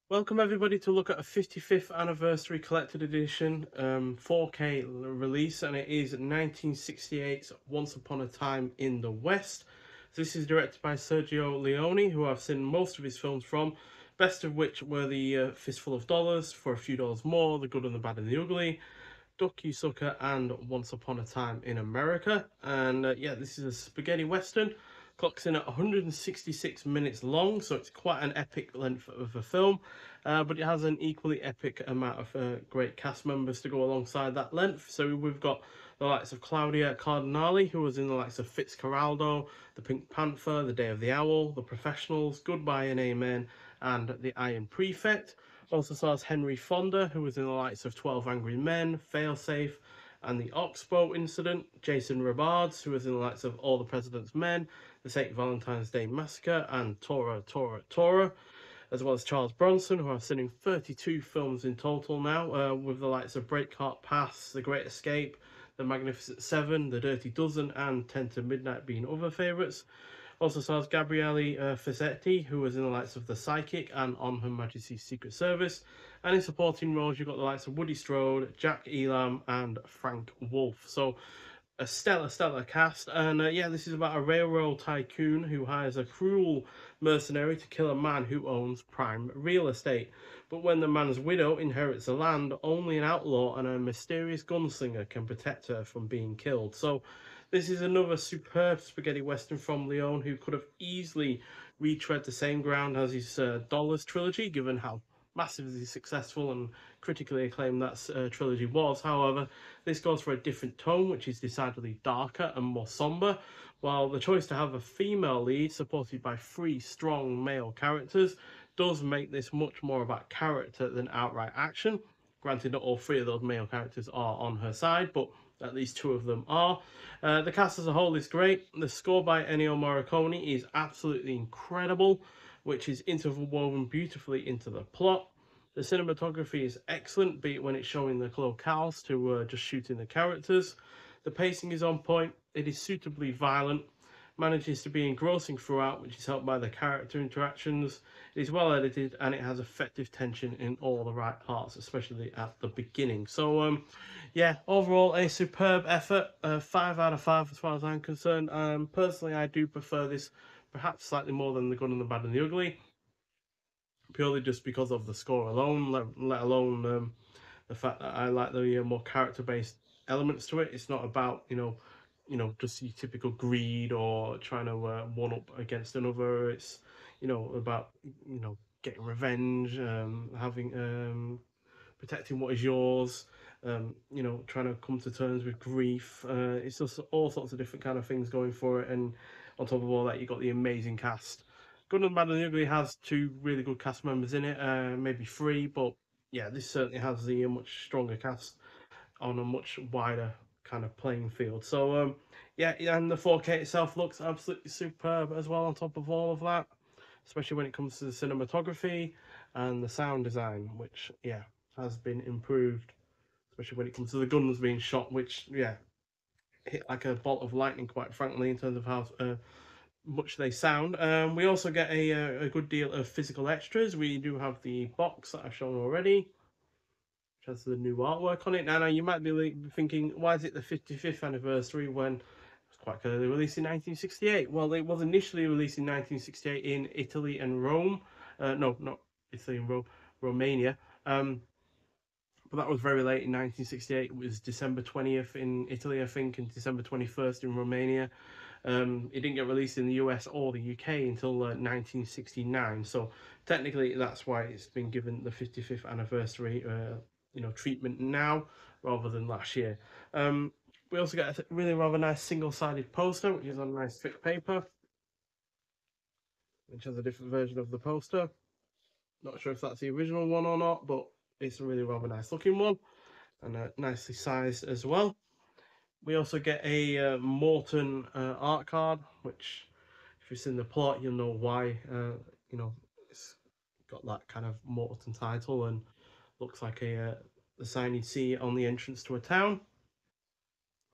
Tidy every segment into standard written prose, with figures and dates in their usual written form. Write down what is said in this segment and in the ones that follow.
Welcome everybody to look at a 55th anniversary collected edition 4K release, and it is 1968's Once Upon a Time in the West. So this is directed by Sergio Leone, who I've seen most of his films from, best of which were the Fistful of Dollars, For a Few Dollars More, The Good and the Bad and the Ugly, Duck You Sucker, and Once Upon a Time in America. And yeah, this is a spaghetti western. Clocks in at 166 minutes long, so it's quite an epic length of a film. But it has an equally epic amount of great cast members to go alongside that length. So we've got the likes of Claudia Cardinale, who was in the likes of Fitzcarraldo, The Pink Panther, The Day of the Owl, The Professionals, Goodbye and Amen, and The Iron Prefect. Also stars Henry Fonda, who was in the likes of 12 Angry Men, Failsafe, and the Oxbow Incident. Jason Robards, who was in the likes of All the President's Men, The St. Valentine's Day Massacre, and Tora, Tora, Tora. As well as Charles Bronson, who I've seen in 32 films in total now, with the likes of Breakheart Pass, The Great Escape, The Magnificent Seven, The Dirty Dozen, and 10 to Midnight being other favourites. Also stars Gabriele Fezzetti, who was in the likes of The Psychic and On Her Majesty's Secret Service. And in supporting roles, you've got the likes of Woody Strode, Jack Elam, and Frank Wolf. So a stellar cast. And yeah, this is about a railroad tycoon who hires a cruel mercenary to kill a man who owns prime real estate. But when the man's widow inherits the land, only an outlaw and a mysterious gunslinger can protect her from being killed. So this is another superb spaghetti western from Leone, who could have easily retread the same ground as his Dollars trilogy, given how massively successful and critically acclaimed that trilogy was. However, this goes for a different tone, which is decidedly darker and more somber, while the choice to have a female lead supported by three strong male characters does make this much more about character than outright action. Granted, not all three of those male characters are on her side, but at least two of them are. The cast as a whole is great. The score by Ennio Morricone is absolutely incredible, which is interwoven beautifully into the plot. The cinematography is excellent, be it when it's showing the locales to just shooting the characters. The pacing is on point. It is suitably violent, manages to be engrossing throughout, which is helped by the character interactions. It is well edited and it has effective tension in all the right parts, especially at the beginning. So, yeah, overall a superb effort. 5 out of 5 as far as I'm concerned. Personally, I do prefer this perhaps slightly more than The Good and the Bad and the Ugly, purely just because of the score alone, let alone the fact that I like the more character-based elements to it. It's not about just your typical greed or trying to one up against another. It's about getting revenge, having protecting what is yours. Trying to come to terms with grief. It's just all sorts of different kind of things going for it, and on top of all that, you've got the amazing cast. Good and Bad and Ugly has two really good cast members in it, maybe three, but yeah, this certainly has the much stronger cast on a much wider kind of playing field. So yeah, and the 4K itself looks absolutely superb as well. On top of all of that, especially when it comes to the cinematography and the sound design, which yeah has been improved, especially when it comes to the guns being shot, which yeah hit like a bolt of lightning, quite frankly, in terms of how much they sound. We also get a good deal of physical extras. We do have the box that I've shown already, which has the new artwork on it. Now, you might be thinking, why is it the 55th anniversary when it was quite clearly released in 1968? Well, it was initially released in 1968 in Italy and Rome. No, not Italy and Rome, Romania. But that was very late in 1968. It was December 20th in Italy, I think, and December 21st in Romania. It didn't get released in the US or the UK until 1969. So technically, that's why it's been given the 55th anniversary, treatment now rather than last year. We also get a really rather nice single-sided poster, which is on nice thick paper, which has a different version of the poster. Not sure if that's the original one or not, but it's a really rather nice looking one and nicely sized as well. We also get a Morton art card, which, if you've seen the plot, you'll know why. It's got that kind of Morton title and looks like the sign you'd see on the entrance to a town.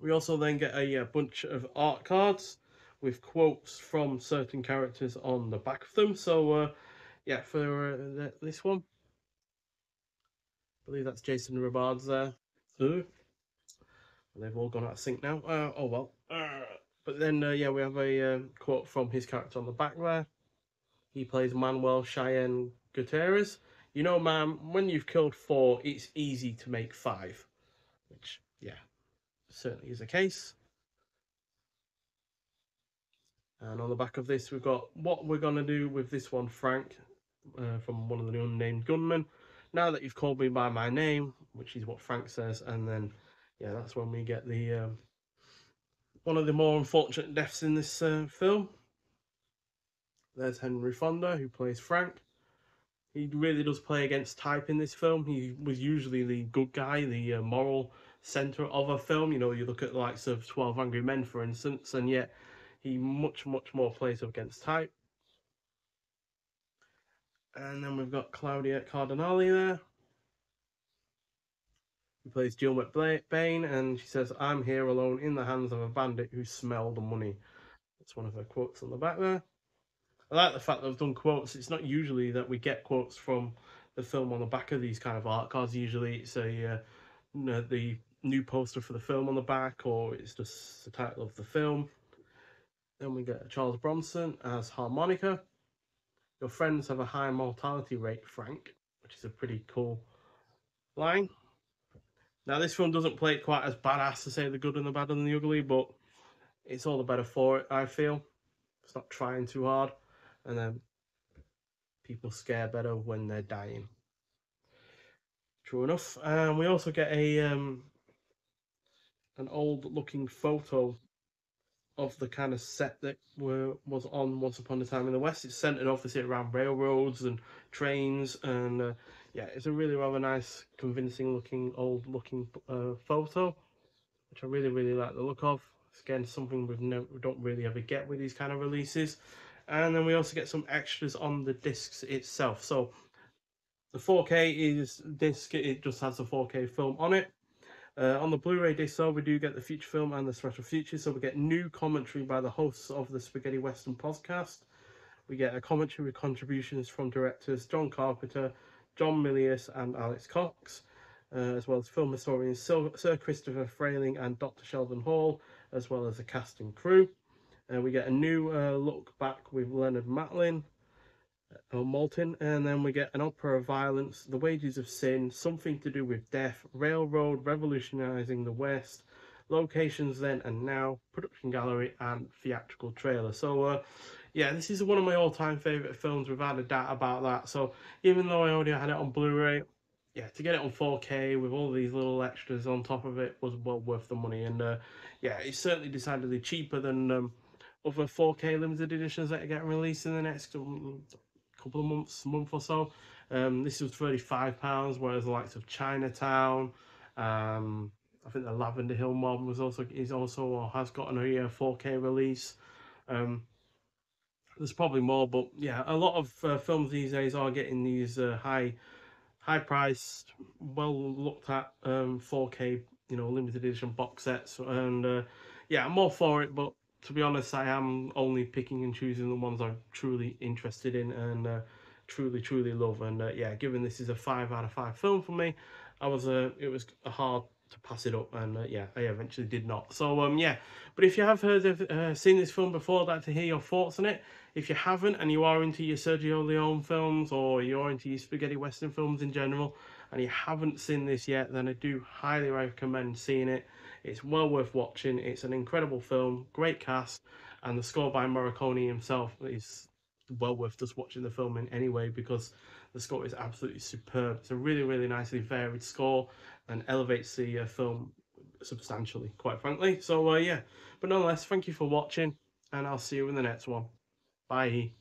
We also then get a bunch of art cards with quotes from certain characters on the back of them. So, yeah, for this one, believe that's Jason Ribard's there too. They've all gone out of sync now. Oh well. But then, yeah, we have a quote from his character on the back there. He plays Manuel Cheyenne Gutierrez. You know, ma'am, when you've killed 4, it's easy to make 5. Which, yeah, certainly is the case. And on the back of this, we've got what we're going to do with this one, Frank, from one of the unnamed gunmen. Now that you've called me by my name, which is what Frank says, and then, yeah, that's when we get the one of the more unfortunate deaths in this film. There's Henry Fonda, who plays Frank. He really does play against type in this film. He was usually the good guy, the moral center of a film. You know, you look at the likes of 12 Angry Men, for instance, and yet he much, much more plays against type. And then we've got Claudia Cardinale there, who plays Jill McBain, and she says, "I'm here alone in the hands of a bandit who smelled the money." That's one of her quotes on the back there. I like the fact that I've done quotes. It's not usually that we get quotes from the film on the back of these kind of art cards. Usually it's the new poster for the film on the back, or it's just the title of the film. Then we get Charles Bronson as Harmonica. Your friends have a high mortality rate, Frank, which is a pretty cool line. Now, this film doesn't play it quite as badass to say the good and the bad and the ugly, but it's all the better for it, I feel. It's not trying too hard. And then people scare better when they're dying. True enough. And we also get a an old looking photo of the kind of set that was on Once Upon a Time in the West. It's centered obviously around railroads and trains, and yeah, it's a really rather nice, convincing looking, old looking photo, which I really, really like the look of. It's again something we don't really ever get with these kind of releases. And then we also get some extras on the discs itself. So the 4K is disc, it just has a 4K film on it. On the Blu-ray disc, so we do get the feature film and the special features. So we get new commentary by the hosts of the Spaghetti Western podcast. We get a commentary with contributions from directors John Carpenter, John Milius, and Alex Cox, as well as film historians Sir Christopher Frayling and Dr. Sheldon Hall, as well as the cast and crew. We get a new look back with Leonard Matlin, Maltin, and then we get an opera of violence, The Wages of Sin, Something to Do with Death, Railroad Revolutionizing the West, Locations Then and Now, Production Gallery, and Theatrical Trailer. So, yeah, this is one of my all-time favorite films, without a doubt about that. So, even though I already had it on Blu-ray, yeah, to get it on 4K with all these little extras on top of it was well worth the money. And yeah, it's certainly decidedly cheaper than other 4K limited editions that are getting released in the next couple of month or so. This was £35, whereas the likes of Chinatown, I think the Lavender Hill Mob is also or has gotten a 4K release. There's probably more, but yeah, a lot of films these days are getting these high priced, well looked at 4K, limited edition box sets, and yeah, I'm all for it. But to be honest, I am only picking and choosing the ones I'm truly interested in and truly love. And yeah, given this is a 5 out of 5 film for me, it was hard to pass it up, and yeah, I eventually did not. So yeah, but if you have seen this film before, I'd like to hear your thoughts on it. If you haven't, and you are into your Sergio Leone films, or you're into your spaghetti western films in general, and you haven't seen this yet, then I do highly recommend seeing it. It's well worth watching. It's an incredible film, great cast, and the score by Morricone himself is well worth just watching the film in anyway, because the score is absolutely superb. It's a really, really nicely varied score and elevates the film substantially, quite frankly. So yeah, but nonetheless, thank you for watching, and I'll see you in the next one. Bye.